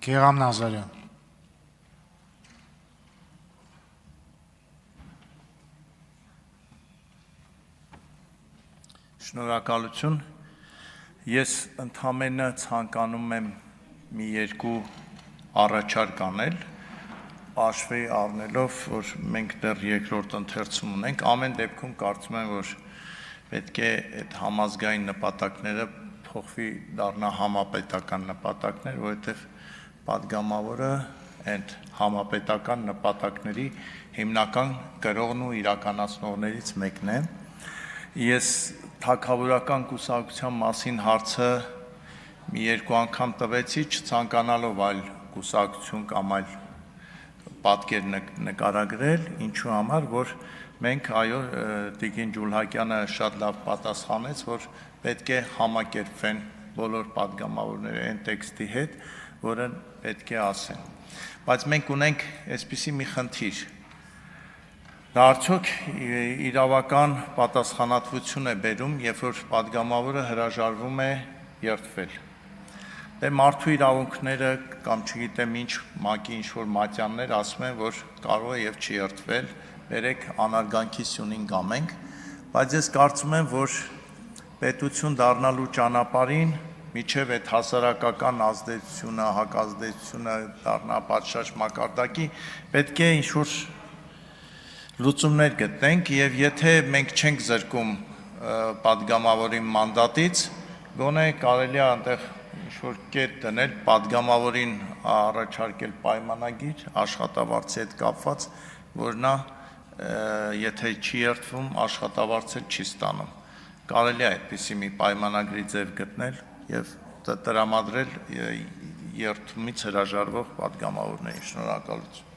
Գեգամ Նազարյան։ Շնորհակալություն։ Ես ընդհանրապես ցանկանում եմ մի երկու առաջարկ անել, հաշվի առնելով, որ մենք դեռ երկրորդ ընթերցում ունենք, ամեն դեպքում կարծում եմ, որ պետք է այդ համազգային նպատակները փոխվի դառնա համապետական նպատակներ, որովհետև պատգամավորը այդ համապետական նպատակների հիմնական կրողն ու իրականացնողներից մեկն է։ Ես թագավորական կուսակցության մասին հարցը մի երկու անգամ տվեցի, չցանկանալով այլ կուսակցություն կամ այլ պատկեր նկարագրել, ինչու համար, որ մենք այո Տիկին Ջուլհակյանը շատ լավ պատասխանեց, որ պետք է համակերպվեն բոլոր պատգամավորները այն տեքստի հետ, որը պետք է ասեն։ Բայց մենք ունենք այսպիսի մի խնդիր, դա արդյոք իրավական պատասխանատվություն է բերում, երբ որ պատգամավորը հրաժարվում է երդվել։ Դե մարդու իրավունքները կամ չգիտեմ ինչ ՄԱԿ-ի ինչ-որ մատյաններ ասում են, որ կարող է եւ չի երդվել, բերեք անարգանքի սյունին գամենք, բայց ես կարծում եմ, որ պետություն դառնալու ճանապարհին միջև այդ հասարակական ազդեցությունը, հակազդեցությունը դառնա պատշաճ մակարդակի, պետք է ինչ-որ լուծումներ գտնենք եւ եթե մենք չենք զրկում պատգամավորի մանդատից, գոնե կարելի է այնտեղ ինչ-որ կետ դնել պատգամավորին առաջարկել պայմանագիր աշխատավարձի հետ կապված, որ նա եթե չի երդվում, աշխատավարձ չի ստանում։ Կարելի է այդպիսի մի պայմանագրի ձև գտնել եւ տրամադրել երդումից հրաժարվող պատգամավորներին։ Շնորհակալություն։